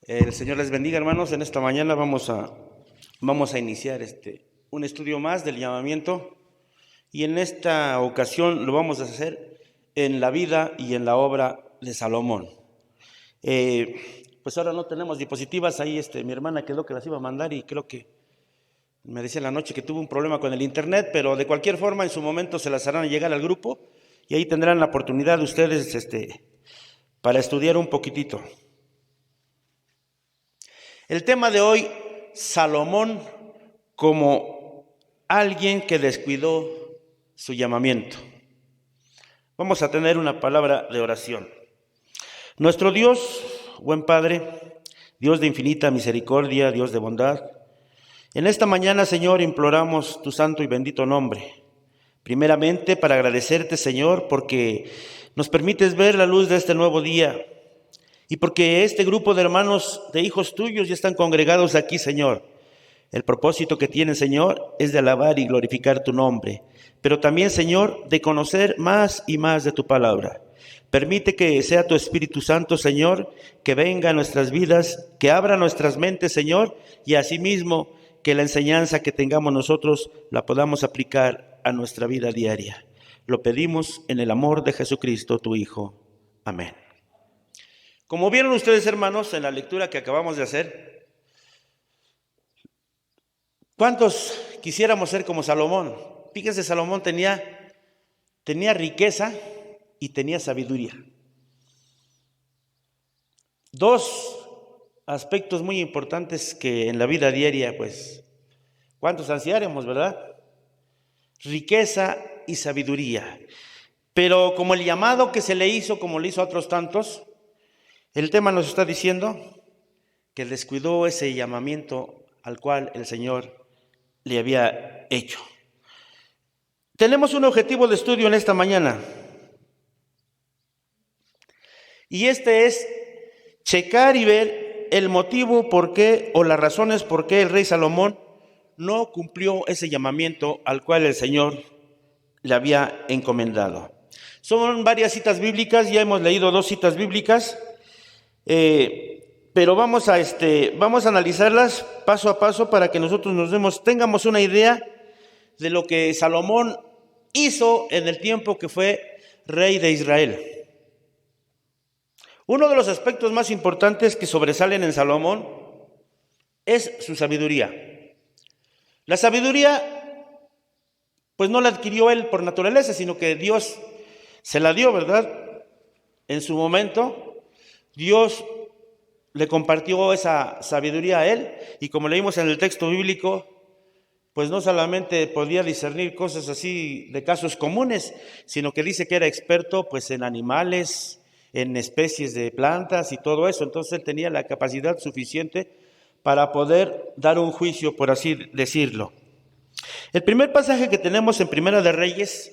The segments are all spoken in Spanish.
El Señor les bendiga, hermanos. En esta mañana vamos a iniciar un estudio más del llamamiento, y en esta ocasión lo vamos a hacer en la vida y en la obra de Salomón. Pues ahora no tenemos diapositivas, ahí mi hermana quedó que las iba a mandar y creo que me decía en la noche que tuvo un problema con el internet, pero de cualquier forma en su momento se las harán llegar al grupo y ahí tendrán la oportunidad de ustedes para estudiar un poquitito. El tema de hoy, Salomón como alguien que descuidó su llamamiento. Vamos a tener una palabra de oración. Nuestro Dios, buen Padre, Dios de infinita misericordia, Dios de bondad, en esta mañana, Señor, imploramos tu santo y bendito nombre. Primeramente, para agradecerte, Señor, porque nos permites ver la luz de este nuevo día, y porque este grupo de hermanos, de hijos tuyos, ya están congregados aquí, Señor. El propósito que tienen, Señor, es de alabar y glorificar tu nombre, pero también, Señor, de conocer más y más de tu palabra. Permite que sea tu Espíritu Santo, Señor, que venga a nuestras vidas, que abra nuestras mentes, Señor, y asimismo que la enseñanza que tengamos nosotros la podamos aplicar a nuestra vida diaria. Lo pedimos en el amor de Jesucristo, tu Hijo. Amén. Como vieron ustedes, hermanos, en la lectura que acabamos de hacer, ¿cuántos quisiéramos ser como Salomón? Fíjense, Salomón tenía riqueza y tenía sabiduría. Dos aspectos muy importantes que en la vida diaria, pues, ¿cuántos ansiáramos, verdad? Riqueza y sabiduría. Pero como el llamado que se le hizo, como le hizo a otros tantos, el tema nos está diciendo que descuidó ese llamamiento al cual el Señor le había hecho. Tenemos un objetivo de estudio en esta mañana, y es checar y ver el motivo por qué, o las razones por qué el rey Salomón no cumplió ese llamamiento al cual el Señor le había encomendado. Son varias citas bíblicas, ya hemos leído 2 citas bíblicas, pero vamos a analizarlas paso a paso para que nosotros tengamos una idea de lo que Salomón hizo en el tiempo que fue rey de Israel. Uno de los aspectos más importantes que sobresalen en Salomón es su sabiduría. La sabiduría, pues no la adquirió él por naturaleza, sino que Dios se la dio, ¿verdad? En su momento, Dios le compartió esa sabiduría a él, y como leímos en el texto bíblico, pues no solamente podía discernir cosas así de casos comunes, sino que dice que era experto pues en animales, en especies de plantas y todo eso. Entonces él tenía la capacidad suficiente para poder dar un juicio, por así decirlo. El primer pasaje que tenemos en Primera de Reyes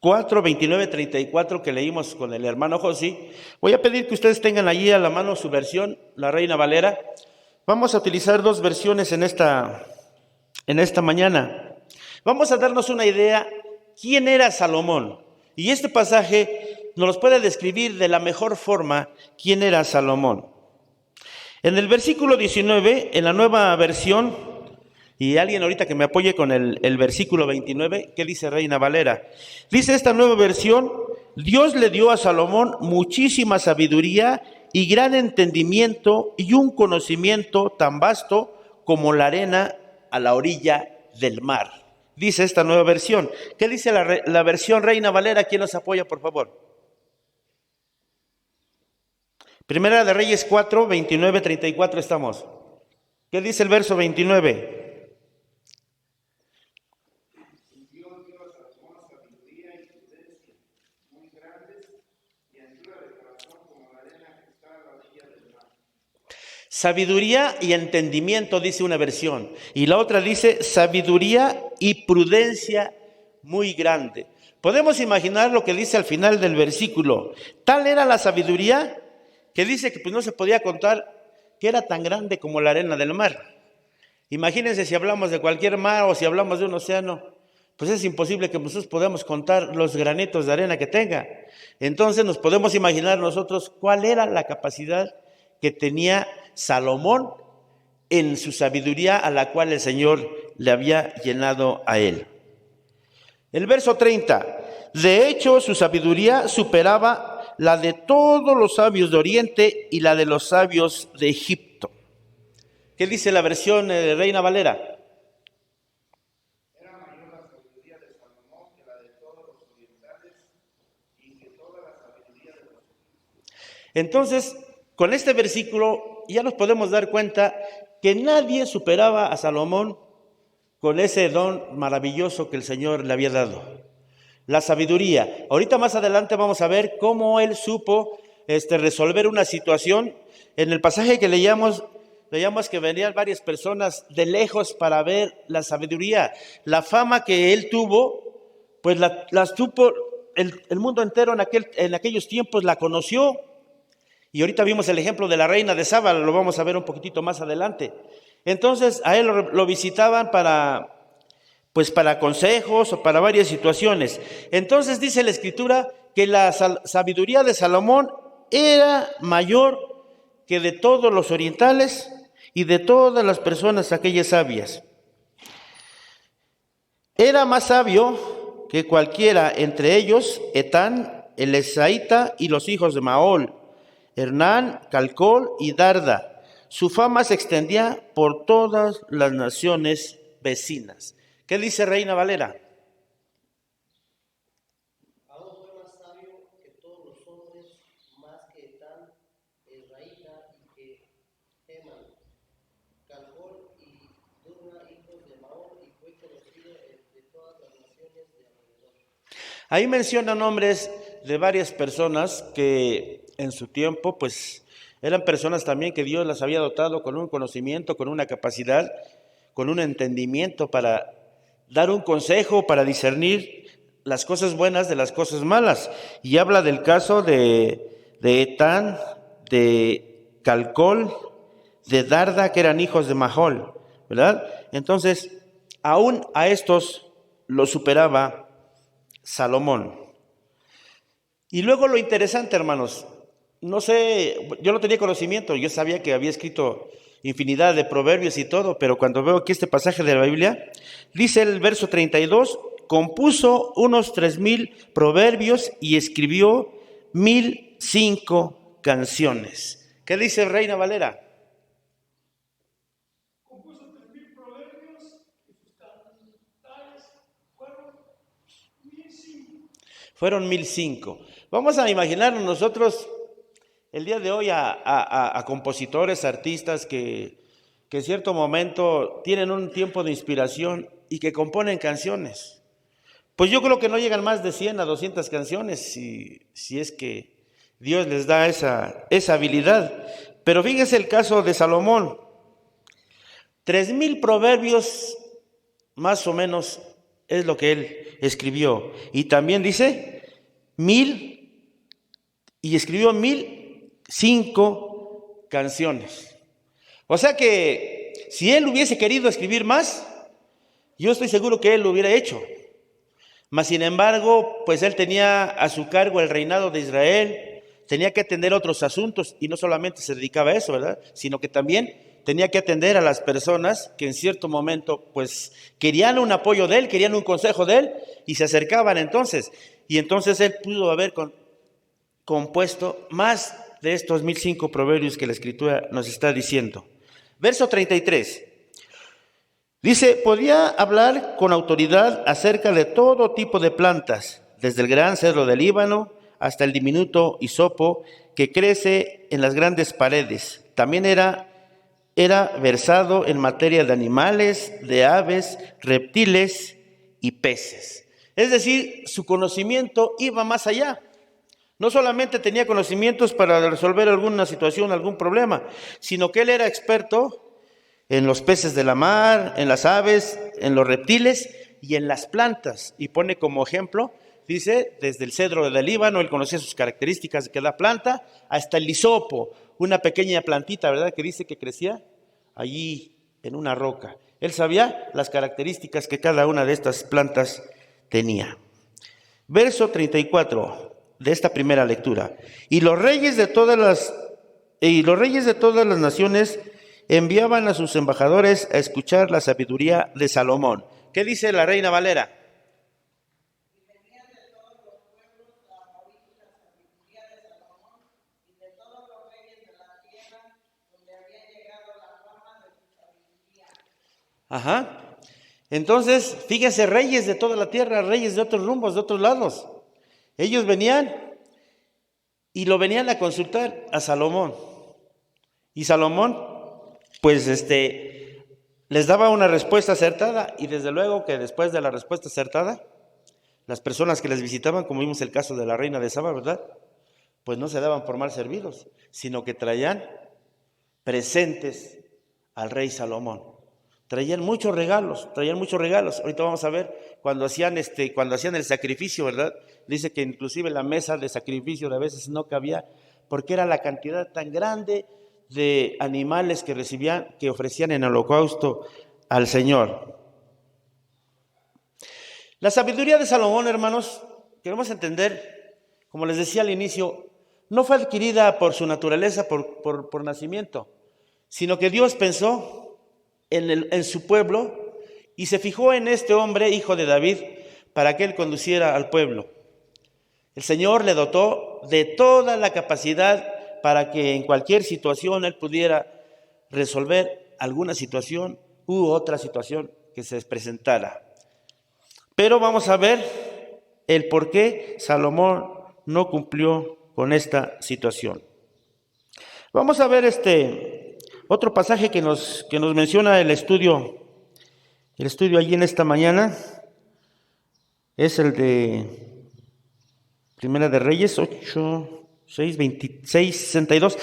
4, 29, 34, que leímos con el hermano José, voy a pedir que ustedes tengan allí a la mano su versión, la Reina Valera. Vamos a utilizar 2 versiones en esta mañana. Vamos a darnos una idea quién era Salomón, y este pasaje nos puede describir de la mejor forma quién era Salomón. En el versículo 19, en la nueva versión, y alguien ahorita que me apoye con el versículo 29, ¿qué dice Reina Valera? Dice esta nueva versión: Dios le dio a Salomón muchísima sabiduría y gran entendimiento y un conocimiento tan vasto como la arena a la orilla del mar. Dice esta nueva versión. ¿Qué dice la versión Reina Valera? ¿Quién nos apoya, por favor? Primera de Reyes 4, 29, 34 estamos. ¿Qué dice el verso 29? Sabiduría y entendimiento, dice una versión, y la otra dice sabiduría y prudencia muy grande. Podemos imaginar lo que dice al final del versículo. Tal era la sabiduría que dice que pues no se podía contar, que era tan grande como la arena del mar. Imagínense si hablamos de cualquier mar o si hablamos de un océano, pues es imposible que nosotros podamos contar los granitos de arena que tenga. Entonces nos podemos imaginar nosotros cuál era la capacidad que tenía Salomón en su sabiduría a la cual el Señor le había llenado a él. El verso 30. De hecho, su sabiduría superaba la de todos los sabios de Oriente y la de los sabios de Egipto. ¿Qué dice la versión de Reina Valera? Era mayor la sabiduría de Salomón que la de todos los orientales y que toda la sabiduría de los egipcios. Entonces, con este versículo ya nos podemos dar cuenta que nadie superaba a Salomón con ese don maravilloso que el Señor le había dado. La sabiduría. Ahorita más adelante vamos a ver cómo él supo resolver una situación. En el pasaje que leíamos que venían varias personas de lejos para ver la sabiduría. La fama que él tuvo, pues las tuvo el mundo entero en aquellos tiempos la conoció. Y ahorita vimos el ejemplo de la reina de Saba, lo vamos a ver un poquitito más adelante. Entonces a él lo visitaban para consejos o para varias situaciones. Entonces dice la Escritura que la sabiduría de Salomón era mayor que de todos los orientales y de todas las personas aquellas sabias. Era más sabio que cualquiera entre ellos, Etán, el Esaíta y los hijos de Mahol, Hernán, Calcol y Darda. Su fama se extendía por todas las naciones vecinas. ¿Qué dice Reina Valera? Aún fue más sabio que todos los hombres, más que Etán, Esraíta y que Heman, Calcol y Durna, hijos de Mahol, y fue conocido entre todas las naciones de alrededor. Ahí menciona nombres de varias personas que en su tiempo, pues, eran personas también que Dios las había dotado con un conocimiento, con una capacidad, con un entendimiento para dar un consejo, para discernir las cosas buenas de las cosas malas. Y habla del caso de Etán, de Calcol, de Darda, que eran hijos de Mahol, ¿verdad? Entonces, aún a estos los superaba Salomón. Y luego lo interesante, hermanos, no sé, yo no tenía conocimiento, yo sabía que había escrito infinidad de proverbios y todo, pero cuando veo aquí este pasaje de la Biblia, dice el verso 32, compuso unos 3,000 proverbios y escribió 1,005 canciones. ¿Qué dice Reina Valera? Compuso 3,000 proverbios y sus cantares fueron 1,005. Fueron 1,005. Vamos a imaginarnos nosotros el día de hoy a compositores, artistas que en cierto momento tienen un tiempo de inspiración y que componen canciones. Pues yo creo que no llegan más de 100 a 200 canciones si es que Dios les da esa habilidad. Pero fíjense el caso de Salomón. 3,000 proverbios más o menos es lo que él escribió. Y también dice 1,000 y escribió 1,005 canciones. O sea que si él hubiese querido escribir más, yo estoy seguro que él lo hubiera hecho. Mas sin embargo, pues él tenía a su cargo el reinado de Israel, tenía que atender otros asuntos y no solamente se dedicaba a eso, ¿verdad? Sino que también tenía que atender a las personas que en cierto momento pues querían un apoyo de él, querían un consejo de él y se acercaban entonces. Y entonces él pudo haber compuesto más de estos 1,005 proverbios que la Escritura nos está diciendo. Verso 33. Dice, podía hablar con autoridad acerca de todo tipo de plantas, desde el gran cedro del Líbano hasta el diminuto hisopo que crece en las grandes paredes. También era versado en materia de animales, de aves, reptiles y peces. Es decir, su conocimiento iba más allá. No solamente tenía conocimientos para resolver alguna situación, algún problema, sino que él era experto en los peces de la mar, en las aves, en los reptiles y en las plantas. Y pone como ejemplo, dice, desde el cedro del Líbano, él conocía sus características de cada planta, hasta el hisopo, una pequeña plantita, ¿verdad?, que dice que crecía allí en una roca. Él sabía las características que cada una de estas plantas tenía. Verso 34 de esta primera lectura. Y los reyes de todas las Y los reyes de todas las naciones enviaban a sus embajadores a escuchar la sabiduría de Salomón. ¿Qué dice la Reina Valera? Ajá. Entonces, fíjense, reyes de toda la tierra, reyes de otros rumbos, de otros lados. Ellos venían y lo venían a consultar a Salomón. Y Salomón, pues les daba una respuesta acertada, y desde luego que después de la respuesta acertada, las personas que les visitaban, como vimos el caso de la reina de Saba, ¿verdad? Pues no se daban por mal servidos, sino que traían presentes al rey Salomón. Traían muchos regalos. Ahorita vamos a ver cuando hacían el sacrificio, ¿verdad? Dice que inclusive la mesa de sacrificio de a veces no cabía, porque era la cantidad tan grande de animales que ofrecían en holocausto al Señor. La sabiduría de Salomón, hermanos, queremos entender, como les decía al inicio, no fue adquirida por su naturaleza, por nacimiento, sino que Dios pensó en su pueblo y se fijó en este hombre, hijo de David, para que él conduciera al pueblo. El Señor le dotó de toda la capacidad para que en cualquier situación él pudiera resolver alguna situación u otra situación que se presentara. Pero vamos a ver el por qué Salomón no cumplió con esta situación. Vamos a ver otro pasaje que nos menciona el estudio allí en esta mañana. Es el de Primera de Reyes 8, 6, 26, 62.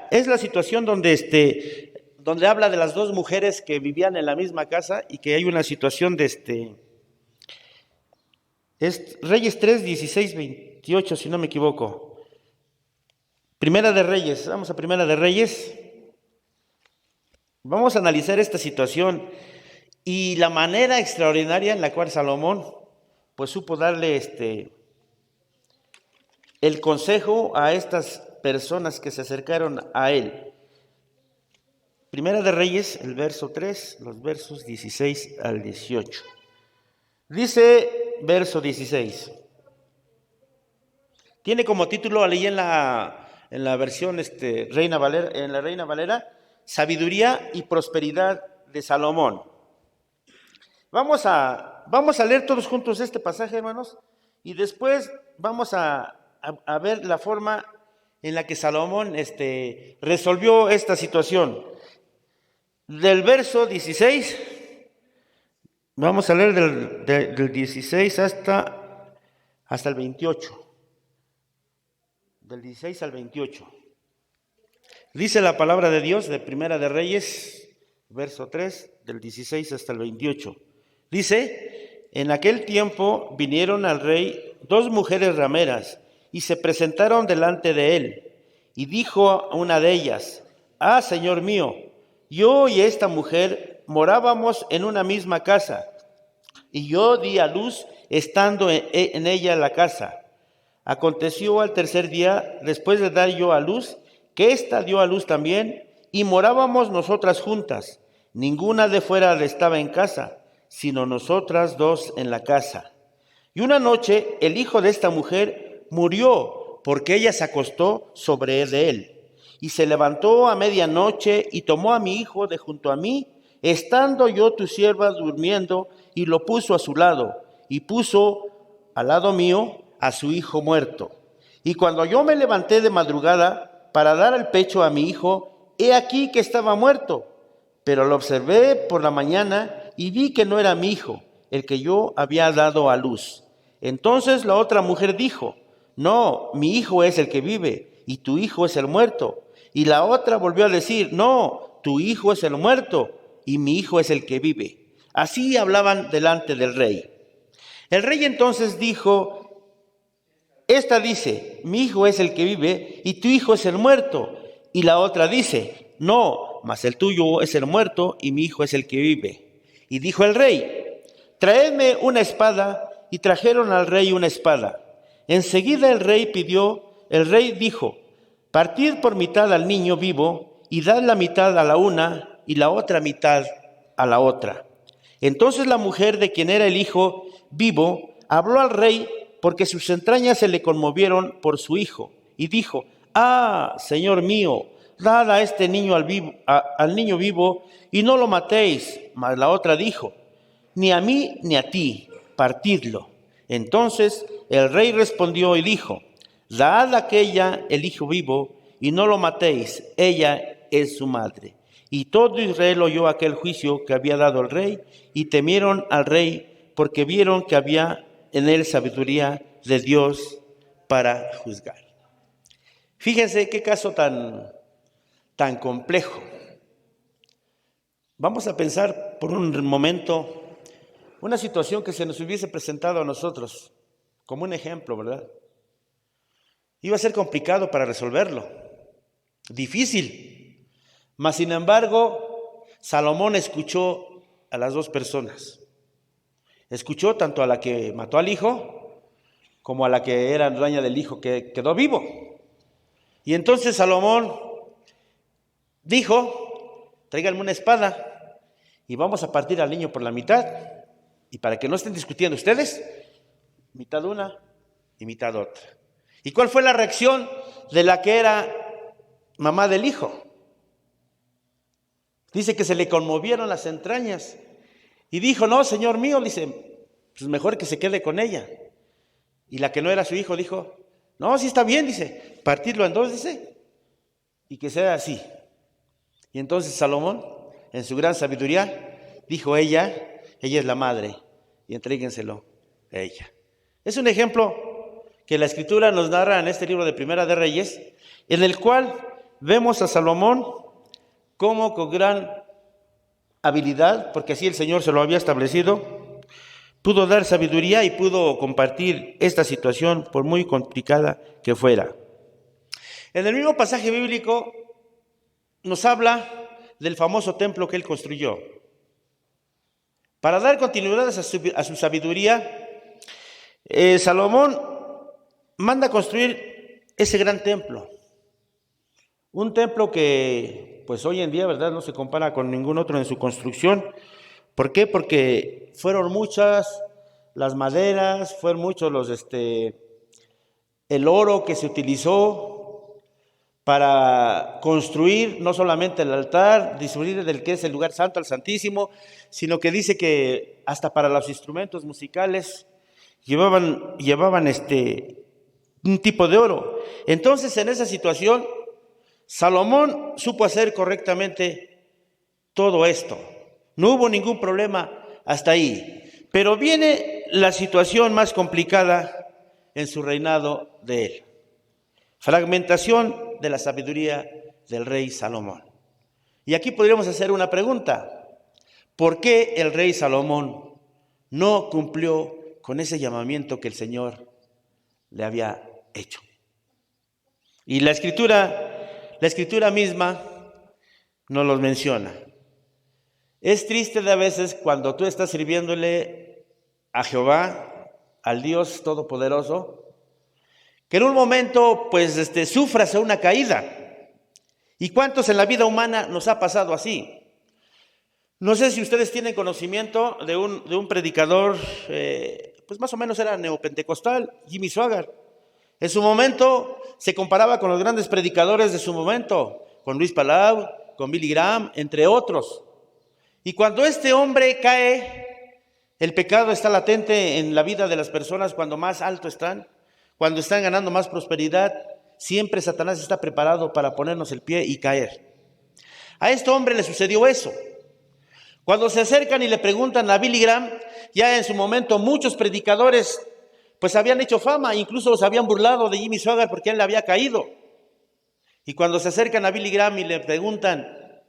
Es la situación donde habla de las dos mujeres que vivían en la misma casa y que hay una situación de es Reyes 3, 16, 28, si no me equivoco. Primera de Reyes, vamos a Primera de Reyes. Vamos a analizar esta situación y la manera extraordinaria en la cual Salomón pues supo darle el consejo a estas personas que se acercaron a él. Primera de Reyes, el verso 3, los versos 16 al 18. Dice verso 16. Tiene como título ahí en la versión Reina Valera, en la Reina Valera, Sabiduría y prosperidad de Salomón. Vamos a leer todos juntos este pasaje, hermanos, y después vamos a ver la forma en la que Salomón resolvió esta situación. Del verso 16, vamos a leer del 16 hasta el 28. Del 16 al 28. Dice la palabra de Dios de Primera de Reyes, verso 3, del 16 hasta el 28. Dice, en aquel tiempo vinieron al rey dos mujeres rameras y se presentaron delante de él. Y dijo a una de ellas, Señor mío, yo y esta mujer morábamos en una misma casa, y yo di a luz estando en ella la casa. Aconteció al tercer día, después de dar yo a luz, que ésta dio a luz también, y morábamos nosotras juntas. Ninguna de fuera estaba en casa, sino nosotras dos en la casa. Y una noche el hijo de esta mujer murió, porque ella se acostó sobre él. Y se levantó a medianoche y tomó a mi hijo de junto a mí, estando yo tu sierva durmiendo, y lo puso a su lado, y puso al lado mío a su hijo muerto. Y cuando yo me levanté de madrugada para dar el pecho a mi hijo, he aquí que estaba muerto. Pero lo observé por la mañana y vi que no era mi hijo, el que yo había dado a luz. Entonces la otra mujer dijo, no, mi hijo es el que vive y tu hijo es el muerto. Y la otra volvió a decir, no, tu hijo es el muerto y mi hijo es el que vive. Así hablaban delante del rey. El rey entonces dijo, esta dice, mi hijo es el que vive y tu hijo es el muerto. Y la otra dice, no, mas el tuyo es el muerto y mi hijo es el que vive. Y dijo el rey, traedme una espada. Y trajeron al rey una espada. Enseguida el rey dijo, partid por mitad al niño vivo y dad la mitad a la una y la otra mitad a la otra. Entonces la mujer de quien era el hijo vivo habló al rey porque sus entrañas se le conmovieron por su hijo y dijo: ah, señor mío, dad a este niño al niño vivo y no lo matéis. Mas la otra dijo: ni a mí ni a ti, partidlo. Entonces el rey respondió y dijo: dad a aquella el hijo vivo y no lo matéis, ella es su madre. Y todo Israel oyó aquel juicio que había dado el rey y temieron al rey porque vieron que había en él sabiduría de Dios para juzgar. Fíjense qué caso tan complejo. Vamos a pensar por un momento una situación que se nos hubiese presentado a nosotros como un ejemplo, ¿verdad? Iba a ser complicado para resolverlo, difícil. Mas, sin embargo, Salomón escuchó a las dos personas. Escuchó tanto a la que mató al hijo como a la que era dueña del hijo que quedó vivo. Y entonces Salomón dijo: tráiganme una espada y vamos a partir al niño por la mitad. Y para que no estén discutiendo ustedes, mitad una y mitad otra. ¿Y cuál fue la reacción de la que era mamá del hijo? Dice que se le conmovieron las entrañas y dijo: no, señor mío, dice, pues mejor que se quede con ella. Y la que no era su hijo dijo: no, sí está bien, dice, partirlo en dos, dice, y que sea así. Y entonces Salomón, en su gran sabiduría, dijo: ella es la madre, y entréguenselo a ella. Es un ejemplo que la Escritura nos narra en este libro de Primera de Reyes, en el cual vemos a Salomón como con gran habilidad, porque así el Señor se lo había establecido, pudo dar sabiduría y pudo compartir esta situación por muy complicada que fuera. En el mismo pasaje bíblico nos habla del famoso templo que él construyó. Para dar continuidad a su sabiduría, Salomón manda construir ese gran templo. Un templo que, pues hoy en día, ¿verdad?, no se compara con ningún otro en su construcción. ¿Por qué? Porque fueron muchas las maderas, fueron muchos el oro que se utilizó para construir no solamente el altar, discurrir del que es el lugar santo al santísimo, sino que dice que hasta para los instrumentos musicales llevaban un tipo de oro. Entonces, en esa situación, Salomón supo hacer correctamente todo esto. No hubo ningún problema hasta ahí. Pero viene la situación más complicada en su reinado de él. Fragmentación de la sabiduría del rey Salomón. Y aquí podríamos hacer una pregunta. ¿Por qué el rey Salomón no cumplió con ese llamamiento que el Señor le había hecho? Y la escritura misma nos los menciona. Es triste de a veces cuando tú estás sirviéndole a Jehová, al Dios Todopoderoso, que en un momento pues sufras una caída. ¿Y cuántos en la vida humana nos ha pasado así? No sé si ustedes tienen conocimiento de un predicador, pues más o menos era neopentecostal, Jimmy Swaggart. En su momento se comparaba con los grandes predicadores de su momento, con Luis Palau, con Billy Graham, entre otros. Y cuando este hombre cae, el pecado está latente en la vida de las personas cuando más alto están, cuando están ganando más prosperidad. Siempre Satanás está preparado para ponernos el pie y caer. A este hombre le sucedió eso. Cuando se acercan y le preguntan a Billy Graham, ya en su momento muchos predicadores pues habían hecho fama, incluso se habían burlado de Jimmy Swaggart porque él le había caído. Y cuando se acercan a Billy Graham y le preguntan,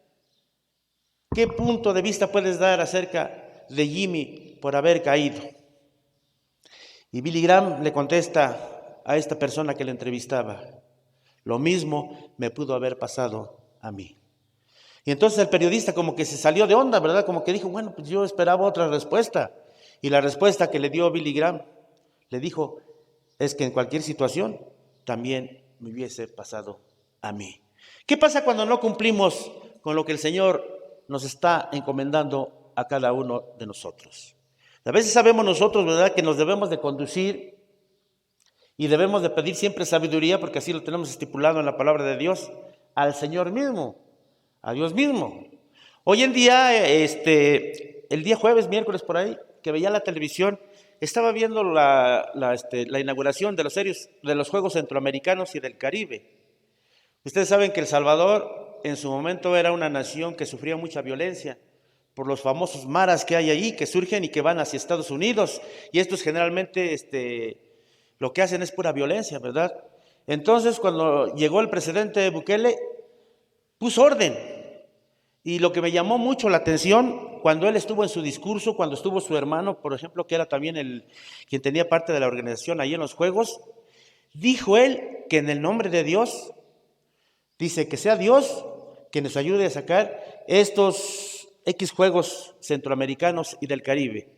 ¿qué punto de vista puedes dar acerca de Jimmy por haber caído? Y Billy Graham le contesta a esta persona que le entrevistaba: lo mismo me pudo haber pasado a mí. Y entonces el periodista como que se salió de onda, ¿verdad? Como que dijo, bueno, pues yo esperaba otra respuesta. Y la respuesta que le dio Billy Graham, le dijo, es que en cualquier situación también me hubiese pasado a mí. ¿Qué pasa cuando no cumplimos con lo que el Señor nos está encomendando a cada uno de nosotros? A veces sabemos nosotros, ¿verdad?, que nos debemos de conducir y debemos de pedir siempre sabiduría, porque así lo tenemos estipulado en la palabra de Dios, al Señor mismo, a Dios mismo. Hoy en día, el día jueves, miércoles por ahí, que veía la televisión, estaba viendo la inauguración de los Juegos Centroamericanos y del Caribe. Ustedes saben que El Salvador en su momento era una nación que sufría mucha violencia por los famosos maras que hay ahí, que surgen y que van hacia Estados Unidos, y estos generalmente lo que hacen es pura violencia, ¿verdad? Entonces, cuando llegó el presidente Bukele, puso orden. Y lo que me llamó mucho la atención, cuando él estuvo en su discurso, cuando estuvo su hermano, por ejemplo, que era también quien tenía parte de la organización ahí en los Juegos, dijo él que en el nombre de Dios, dice que sea Dios quien nos ayude a sacar estos X Juegos Centroamericanos y del Caribe.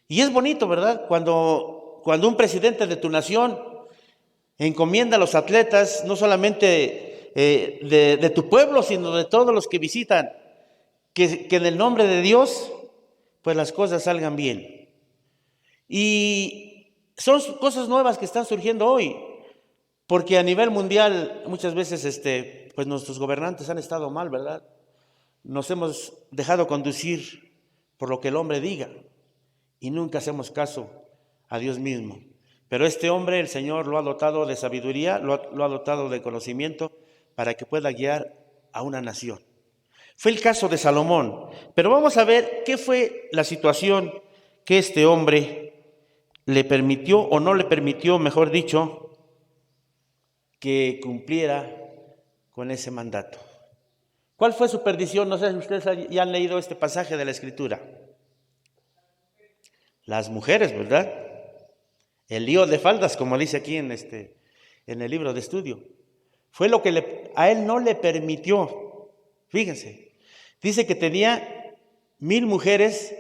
Y es bonito, ¿verdad? Cuando un presidente de tu nación encomienda a los atletas, no solamente de tu pueblo, sino de todos los que visitan, que en el nombre de Dios, pues las cosas salgan bien. Y son cosas nuevas que están surgiendo hoy, porque a nivel mundial muchas veces pues nuestros gobernantes han estado mal, ¿verdad? Nos hemos dejado conducir por lo que el hombre diga y nunca hacemos caso a Dios mismo. Pero este hombre, el Señor lo ha dotado de sabiduría, lo ha dotado de conocimiento para que pueda guiar a una nación. Fue el caso de Salomón, pero vamos a ver qué fue la situación que este hombre le permitió o no le permitió, mejor dicho, que cumpliera con ese mandato. ¿Cuál fue su perdición? No sé si ustedes ya han leído este pasaje de la Escritura. Las mujeres, ¿verdad? El lío de faldas, como dice aquí en el libro de estudio. Fue lo que a él no le permitió. Fíjense, dice que tenía 1000 mujeres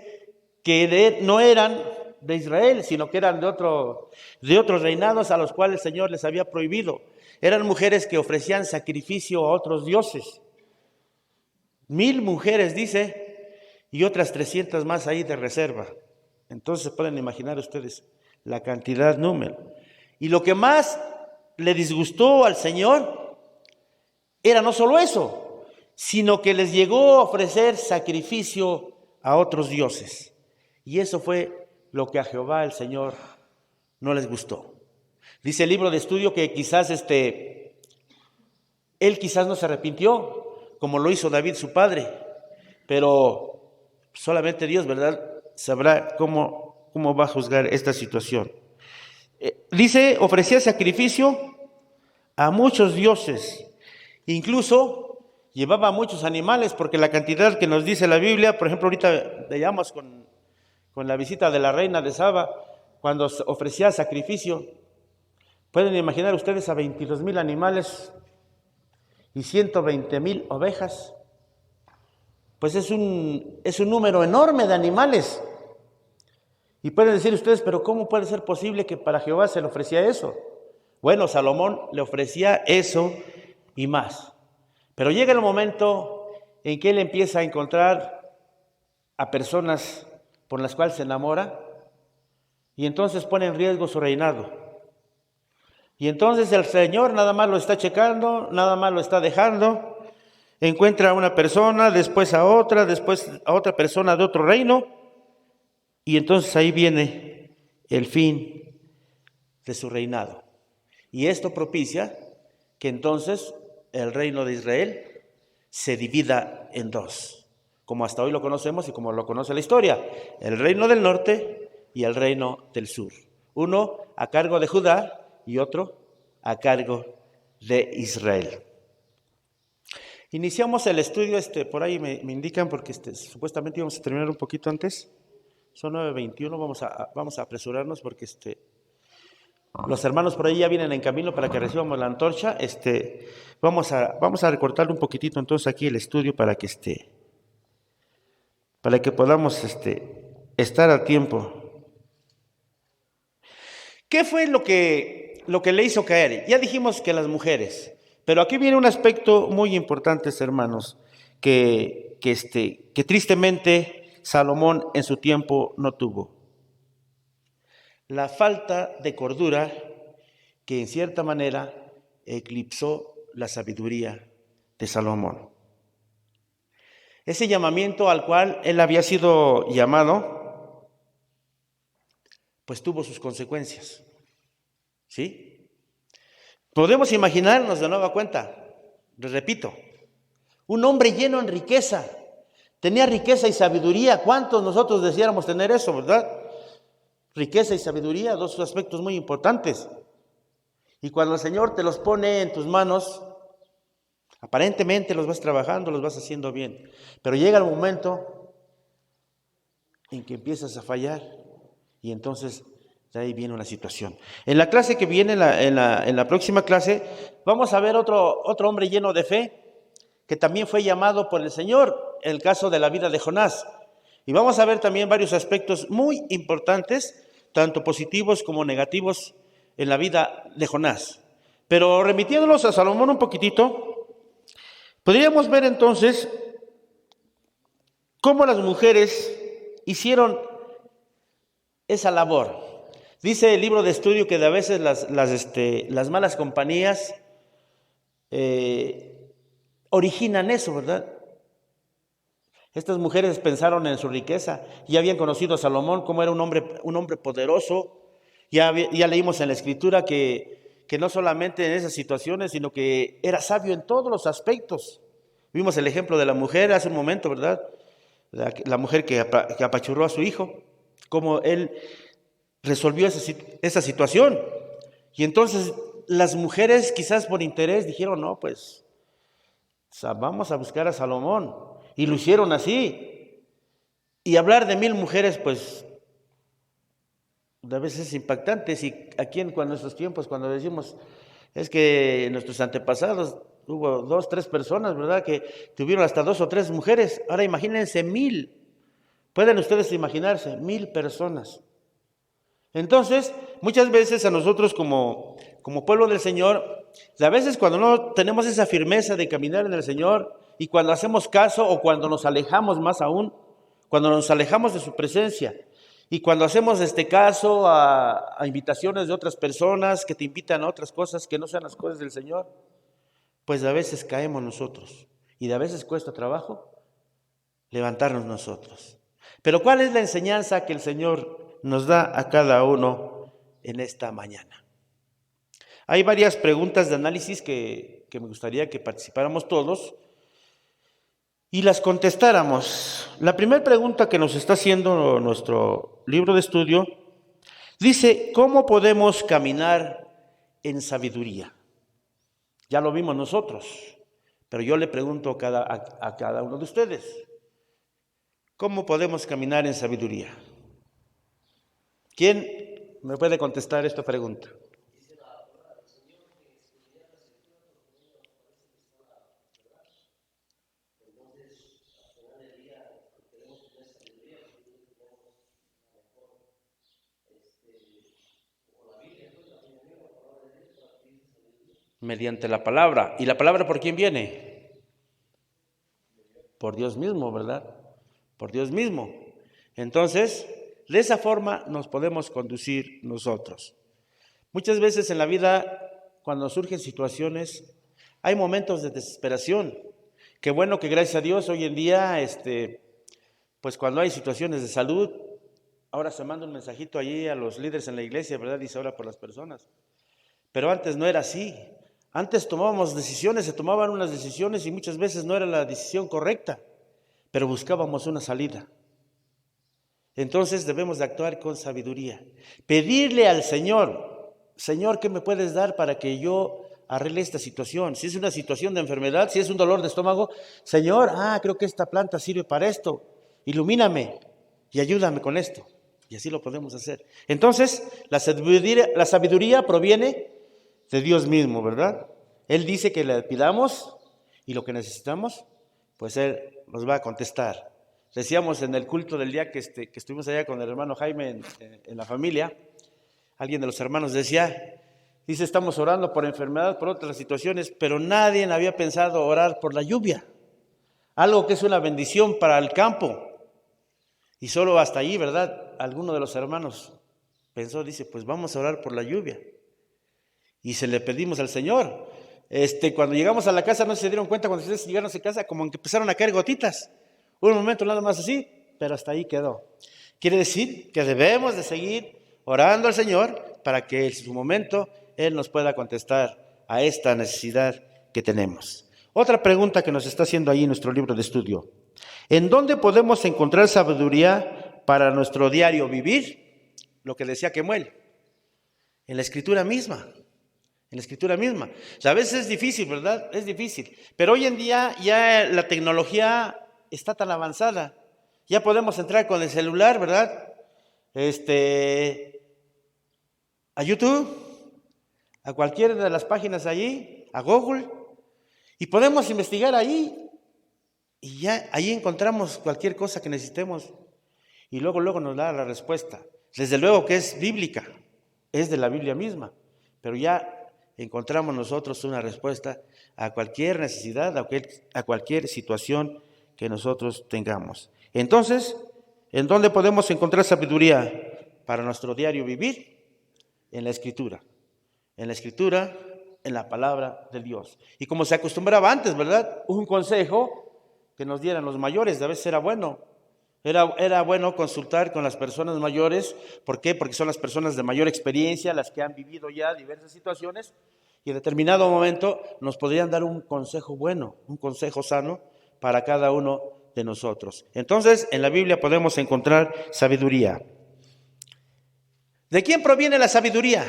que no eran de Israel, sino que eran de otros reinados a los cuales el Señor les había prohibido. Eran mujeres que ofrecían sacrificio a otros dioses. 1000 mujeres, dice, y otras 300 más ahí de reserva. Entonces pueden imaginar ustedes la cantidad, número. Y lo que más le disgustó al Señor era no solo eso, sino que les llegó a ofrecer sacrificio a otros dioses. Y eso fue lo que a Jehová el Señor no les gustó. Dice el libro de estudio que quizás él quizás no se arrepintió, como lo hizo David su padre, pero solamente Dios, ¿verdad?, sabrá cómo va a juzgar esta situación. Dice, ofrecía sacrificio a muchos dioses, incluso llevaba muchos animales, porque la cantidad que nos dice la Biblia, por ejemplo, ahorita veíamos con la visita de la reina de Saba, cuando ofrecía sacrificio, pueden imaginar ustedes a 22,000 animales y 120,000 ovejas. Pues es un número enorme de animales. Y pueden decir ustedes, pero ¿cómo puede ser posible que para Jehová se le ofrecía eso? Bueno, Salomón le ofrecía eso y más. Pero llega el momento en que él empieza a encontrar a personas por las cuales se enamora y entonces pone en riesgo su reinado. Y entonces el Señor nada más lo está checando, nada más lo está dejando. Encuentra a una persona, después a otra persona de otro reino. Y entonces ahí viene el fin de su reinado. Y esto propicia que entonces el reino de Israel se divida en dos, como hasta hoy lo conocemos y como lo conoce la historia: el reino del norte y el reino del sur. Uno a cargo de Judá y otro a cargo de Israel. Iniciamos el estudio, por ahí me indican, porque supuestamente íbamos a terminar un poquito antes. Son 9:21, vamos a apresurarnos porque los hermanos por ahí ya vienen en camino para que recibamos la antorcha. Vamos a recortar un poquitito entonces aquí el estudio para que podamos estar a tiempo. ¿Qué fue lo que le hizo caer? Ya dijimos que las mujeres, Pero aquí viene un aspecto muy importante, hermanos, que tristemente Salomón en su tiempo no tuvo. La falta de cordura que en cierta manera eclipsó la sabiduría de Salomón. Ese llamamiento al cual él había sido llamado, pues tuvo sus consecuencias. ¿Sí? Podemos imaginarnos de nueva cuenta, les repito, un hombre lleno en riqueza, tenía riqueza y sabiduría. ¿Cuántos nosotros deseáramos tener eso, verdad? Riqueza y sabiduría, dos aspectos muy importantes. Y cuando el Señor te los pone en tus manos, aparentemente los vas trabajando, los vas haciendo bien. Pero llega el momento en que empiezas a fallar y entonces de ahí viene una situación. En la clase que viene, en la próxima clase, vamos a ver otro hombre lleno de fe que también fue llamado por el Señor, el caso de la vida de Jonás. Y vamos a ver también varios aspectos muy importantes, tanto positivos como negativos, en la vida de Jonás. Pero remitiéndonos a Salomón un poquitito, podríamos ver entonces cómo las mujeres hicieron esa labor. Dice el libro de estudio que a veces las malas compañías originan eso, ¿verdad? Estas mujeres pensaron en su riqueza, ya habían conocido a Salomón como era un hombre poderoso. Ya leímos en la Escritura que no solamente en esas situaciones, sino que era sabio en todos los aspectos. Vimos el ejemplo de la mujer hace un momento, ¿verdad? La mujer que apachurró a su hijo, cómo él resolvió esa situación. Y entonces las mujeres quizás por interés dijeron, no, pues vamos a buscar a Salomón. Y lo hicieron así. Y hablar de 1000 mujeres, pues a veces es impactante. Y aquí en nuestros tiempos, cuando decimos, es que nuestros antepasados hubo 2, 3 personas, ¿verdad? Que tuvieron hasta 2 o 3 mujeres. Ahora imagínense 1000. Pueden ustedes imaginarse, 1000 personas. Entonces, muchas veces a nosotros como pueblo del Señor, a veces cuando no tenemos esa firmeza de caminar en el Señor y cuando hacemos caso o cuando nos alejamos más aún, cuando nos alejamos de su presencia y cuando hacemos caso a invitaciones de otras personas que te invitan a otras cosas que no sean las cosas del Señor, pues a veces caemos nosotros y a veces cuesta trabajo levantarnos nosotros. Pero ¿cuál es la enseñanza que el Señor nos da a cada uno en esta mañana? Hay varias preguntas de análisis que me gustaría que participáramos todos y las contestáramos. La primera pregunta que nos está haciendo nuestro libro de estudio dice, ¿cómo podemos caminar en sabiduría? Ya lo vimos nosotros, pero yo le pregunto a cada uno de ustedes, ¿cómo podemos caminar en sabiduría? ¿Quién me puede contestar esta pregunta? Mediante la palabra. ¿Y la palabra por quién viene? Por Dios mismo, ¿verdad? Por Dios mismo. Entonces, de esa forma nos podemos conducir nosotros. Muchas veces en la vida, cuando surgen situaciones, hay momentos de desesperación. Qué bueno que gracias a Dios hoy en día, pues cuando hay situaciones de salud, ahora se manda un mensajito allí a los líderes en la iglesia, ¿verdad? Dice, ora por las personas. Pero antes no era así. Antes tomábamos decisiones, se tomaban unas decisiones y muchas veces no era la decisión correcta, pero buscábamos una salida. Entonces debemos de actuar con sabiduría. Pedirle al Señor, Señor, ¿qué me puedes dar para que yo arregle esta situación? Si es una situación de enfermedad, si es un dolor de estómago, Señor, creo que esta planta sirve para esto. Ilumíname y ayúdame con esto. Y así lo podemos hacer. Entonces, la sabiduría proviene de Dios mismo, ¿verdad? Él dice que le pidamos y lo que necesitamos, pues Él nos va a contestar. Decíamos en el culto del día que estuvimos allá con el hermano Jaime en la familia, alguien de los hermanos decía Dice, estamos orando por enfermedad, por otras situaciones, pero nadie había pensado orar por la lluvia. Algo que es una bendición para el campo. Y solo hasta allí, ¿verdad? Alguno de los hermanos pensó, dice, pues vamos a orar por la lluvia. Y se le pedimos al Señor. Cuando llegamos a la casa, no se dieron cuenta, cuando ustedes llegaron a su casa, como que empezaron a caer gotitas. Un momento nada más así, pero hasta ahí quedó. Quiere decir que debemos de seguir orando al Señor para que en su momento Él nos pueda contestar a esta necesidad que tenemos. Otra pregunta que nos está haciendo ahí en nuestro libro de estudio. ¿En dónde podemos encontrar sabiduría para nuestro diario vivir? Lo que decía Kemuel. En la Escritura misma. En la Escritura misma. A veces es difícil, ¿verdad? Es difícil. Pero hoy en día ya la tecnología está tan avanzada. Ya podemos entrar con el celular, ¿verdad? A YouTube, a cualquiera de las páginas allí, a Google, y podemos investigar ahí. Y ya ahí encontramos cualquier cosa que necesitemos. Y luego nos da la respuesta. Desde luego que es bíblica, es de la Biblia misma. Pero ya encontramos nosotros una respuesta a cualquier necesidad, a cualquier situación que nosotros tengamos. Entonces, ¿en dónde podemos encontrar sabiduría para nuestro diario vivir? En la Escritura. En la Escritura, en la palabra de Dios. Y como se acostumbraba antes, ¿verdad? Un consejo que nos dieran los mayores, a veces era bueno. Era bueno consultar con las personas mayores. ¿Por qué? Porque son las personas de mayor experiencia, las que han vivido ya diversas situaciones, y en determinado momento nos podrían dar un consejo bueno, un consejo sano para cada uno de nosotros. Entonces, en la Biblia podemos encontrar sabiduría. ¿De quién proviene la sabiduría?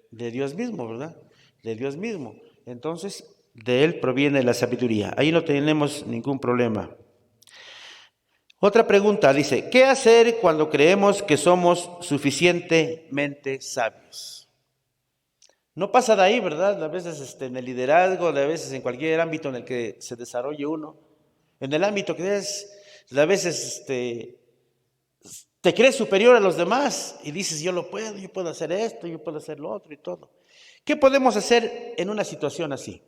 De Dios mismo, ¿verdad? De Dios mismo. Entonces, de Él proviene la sabiduría. Ahí no tenemos ningún problema. Otra pregunta dice, ¿qué hacer cuando creemos que somos suficientemente sabios? No pasa de ahí, ¿verdad? A veces en el liderazgo, a veces en cualquier ámbito en el que se desarrolle uno. En el ámbito que es, a veces te crees superior a los demás y dices, yo puedo hacer esto, yo puedo hacer lo otro y todo. ¿Qué podemos hacer en una situación así?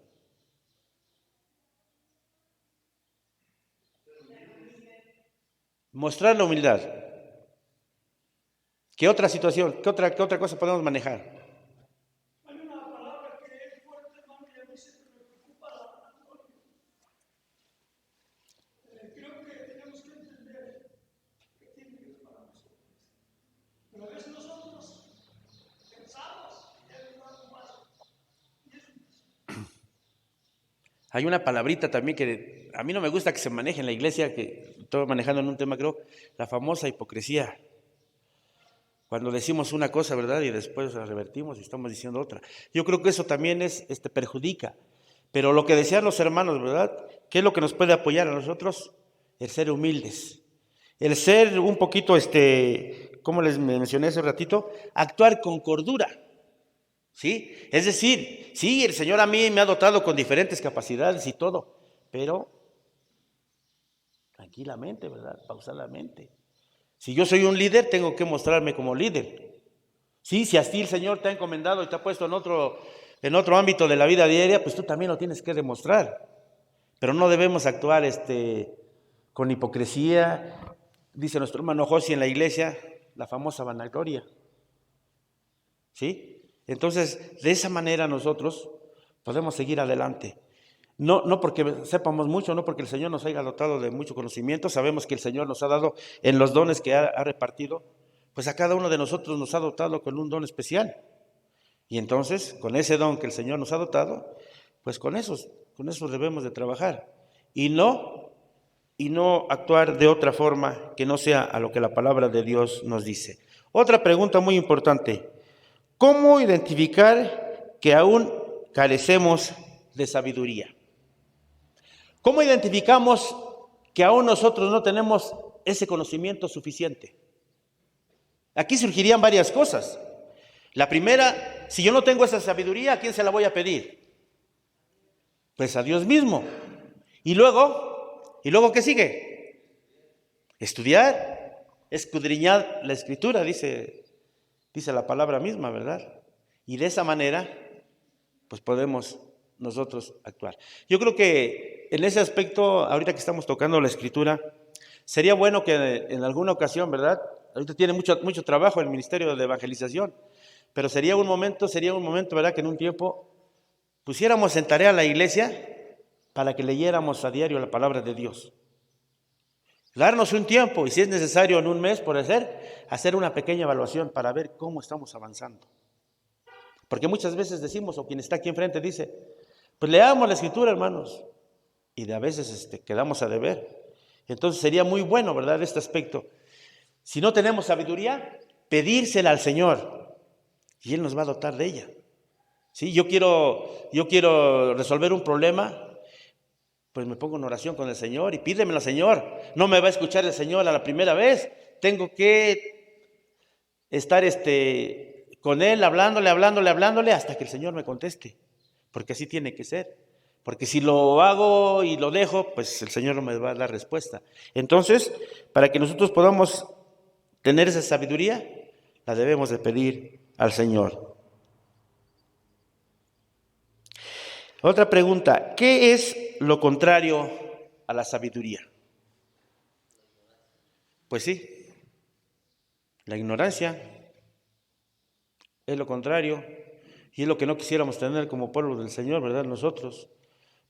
Mostrar la humildad. ¿Qué otra situación, qué otra cosa podemos manejar? Hay una palabra que es fuerte, hermano, y a mí siempre me preocupa la vanagloria. Creo que tenemos que entender que tiene que ver para nosotros. Pero a veces nosotros pensamos que es algo más. Y es Hay una palabrita también que a mí no me gusta que se maneje en la iglesia, que estoy manejando en un tema, creo, la famosa hipocresía. Cuando decimos una cosa, ¿verdad? Y después la revertimos y estamos diciendo otra. Yo creo que eso también perjudica. Pero lo que decían los hermanos, ¿verdad? ¿Qué es lo que nos puede apoyar a nosotros? El ser humildes. El ser un poquito, como les mencioné hace un ratito, actuar con cordura. ¿Sí? Es decir, sí, el Señor a mí me ha dotado con diferentes capacidades y todo, pero tranquilamente, ¿verdad? Pausadamente. Si yo soy un líder, tengo que mostrarme como líder. Sí, si a ti el Señor te ha encomendado y te ha puesto en otro ámbito de la vida diaria, pues tú también lo tienes que demostrar. Pero no debemos actuar con hipocresía. Dice nuestro hermano Josi en la iglesia, la famosa vanagloria. ¿Sí? Entonces, de esa manera nosotros podemos seguir adelante. No porque sepamos mucho, no porque el Señor nos haya dotado de mucho conocimiento, sabemos que el Señor nos ha dado en los dones que ha repartido, pues a cada uno de nosotros nos ha dotado con un don especial. Y entonces, con ese don que el Señor nos ha dotado, pues con eso debemos de trabajar. Y no actuar de otra forma que no sea a lo que la palabra de Dios nos dice. Otra pregunta muy importante. ¿Cómo identificar que aún carecemos de sabiduría? ¿Cómo identificamos que aún nosotros no tenemos ese conocimiento suficiente? Aquí surgirían varias cosas. La primera, si yo no tengo esa sabiduría, ¿a quién se la voy a pedir? Pues a Dios mismo. ¿Y luego qué sigue? Estudiar, escudriñar la Escritura, dice dice la palabra misma, ¿verdad? Y de esa manera, pues podemos nosotros actuar. Yo creo que en ese aspecto, ahorita que estamos tocando la escritura, sería bueno que en alguna ocasión, ¿verdad? Ahorita tiene mucho trabajo el Ministerio de Evangelización, pero sería un momento, ¿verdad? Que en un tiempo pusiéramos en tarea a la iglesia para que leyéramos a diario la palabra de Dios. Darnos un tiempo, y si es necesario en un mes, por hacer una pequeña evaluación para ver cómo estamos avanzando. Porque muchas veces decimos, o quien está aquí enfrente dice, pues leamos la escritura, hermanos, y a veces quedamos a deber. Entonces sería muy bueno, ¿verdad?, este aspecto. Si no tenemos sabiduría, pedírsela al Señor, y Él nos va a dotar de ella. ¿Sí? Yo quiero resolver un problema, pues me pongo en oración con el Señor y pídemelo al Señor. No me va a escuchar el Señor a la primera vez. Tengo que estar con Él, hablándole hasta que el Señor me conteste. Porque así tiene que ser. Porque si lo hago y lo dejo, pues el Señor no me va a dar respuesta. Entonces, para que nosotros podamos tener esa sabiduría, la debemos de pedir al Señor. Otra pregunta, ¿qué es lo contrario a la sabiduría? Pues sí, la ignorancia es lo contrario y es lo que no quisiéramos tener como pueblo del Señor, ¿verdad? Nosotros.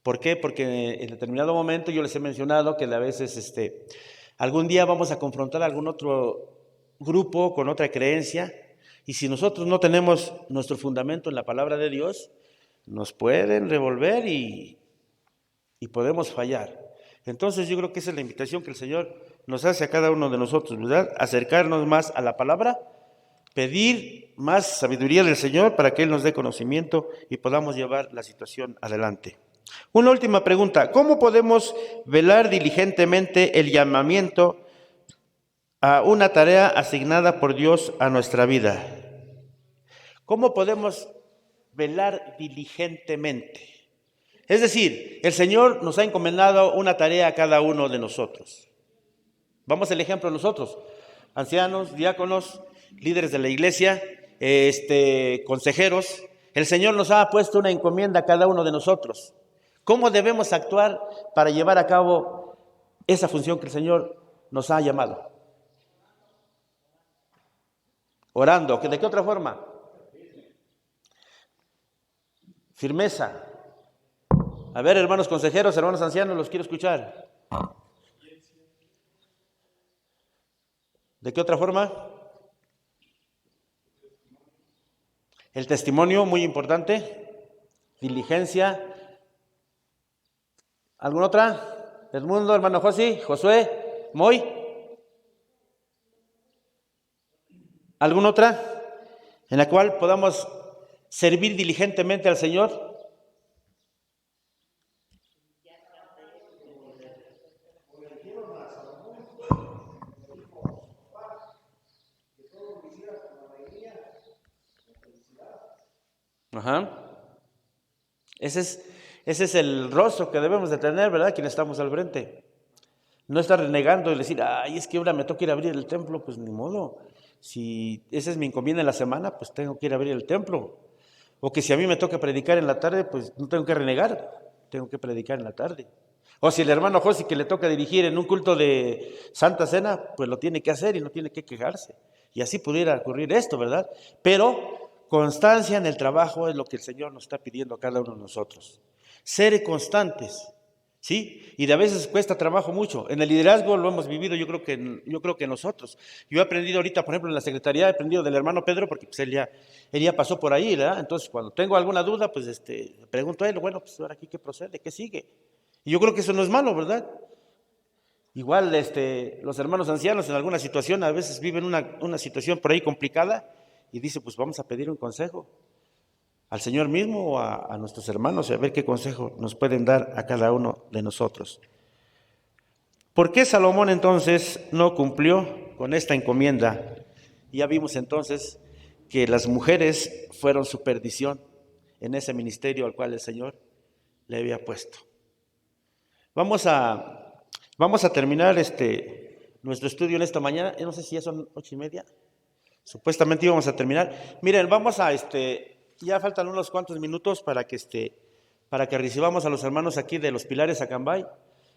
¿Por qué? Porque en determinado momento yo les he mencionado que a veces algún día vamos a confrontar a algún otro grupo con otra creencia y si nosotros no tenemos nuestro fundamento en la palabra de Dios, nos pueden revolver y podemos fallar. Entonces yo creo que esa es la invitación que el Señor nos hace a cada uno de nosotros, ¿verdad? Acercarnos más a la palabra, pedir más sabiduría del Señor para que Él nos dé conocimiento y podamos llevar la situación adelante. Una última pregunta, ¿cómo podemos velar diligentemente el llamamiento a una tarea asignada por Dios a nuestra vida? ¿Cómo podemos velar diligentemente? Es decir, el Señor nos ha encomendado una tarea a cada uno de nosotros. Vamos al ejemplo nosotros, ancianos, diáconos, líderes de la iglesia, consejeros. El Señor nos ha puesto una encomienda a cada uno de nosotros. ¿Cómo debemos actuar para llevar a cabo esa función que el Señor nos ha llamado? Orando. ¿De qué otra forma? Firmeza. A ver, hermanos consejeros, hermanos ancianos, los quiero escuchar. ¿De qué otra forma? El testimonio, muy importante. Diligencia. ¿Alguna otra? Edmundo, hermano Josué, Moy. ¿Alguna otra en la cual podamos servir diligentemente al Señor? Ajá. Ese es el rostro que debemos de tener, ¿verdad? Quienes estamos al frente. No estar renegando y decir, ay, es que ahora me toca ir a abrir el templo, pues ni modo. Si esa es mi encomienda en la semana, pues tengo que ir a abrir el templo. O que si a mí me toca predicar en la tarde, pues no tengo que renegar, tengo que predicar en la tarde. O si el hermano José que le toca dirigir en un culto de Santa Cena, pues lo tiene que hacer y no tiene que quejarse. Y así pudiera ocurrir esto, ¿verdad? Pero constancia en el trabajo es lo que el Señor nos está pidiendo a cada uno de nosotros. Ser constantes, ¿sí? Y de a veces cuesta trabajo mucho. En el liderazgo lo hemos vivido, yo creo que nosotros. Yo he aprendido ahorita, por ejemplo, en la secretaría, he aprendido del hermano Pedro, porque pues, él ya pasó por ahí, ¿verdad? Entonces, cuando tengo alguna duda, pues pregunto a él, bueno, pues ahora aquí qué procede, qué sigue. Y yo creo que eso no es malo, ¿verdad? Igual los hermanos ancianos en alguna situación a veces viven una situación por ahí complicada y dice, pues vamos a pedir un consejo al Señor mismo o a nuestros hermanos y a ver qué consejo nos pueden dar a cada uno de nosotros. ¿Por qué Salomón entonces no cumplió con esta encomienda? Ya vimos entonces que las mujeres fueron su perdición en ese ministerio al cual el Señor le había puesto. Vamos a terminar nuestro estudio en esta mañana. Yo no sé si ya son 8:30. Supuestamente íbamos a terminar. Miren, vamos a ya faltan unos cuantos minutos para que recibamos a los hermanos aquí de los Pilares Acambay.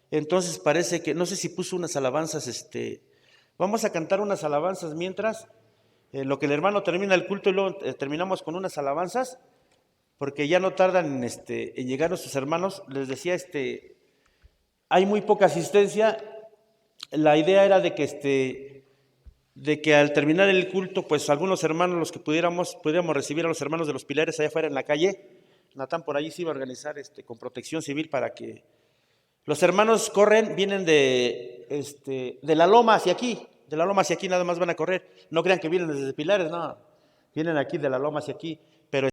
Entonces parece que, no sé si puso unas alabanzas, vamos a cantar unas alabanzas mientras, lo que el hermano termina el culto y luego terminamos con unas alabanzas, porque ya no tardan en llegar nuestros hermanos. Les decía, hay muy poca asistencia. La idea era de que al terminar el culto, pues algunos hermanos, los que pudiéramos recibir a los hermanos de los Pilares allá afuera en la calle. Natán por allí se iba a organizar con protección civil para que los hermanos vienen de la loma hacia aquí, nada más van a correr. No crean que vienen desde Pilares, no, vienen aquí de la loma hacia aquí, pero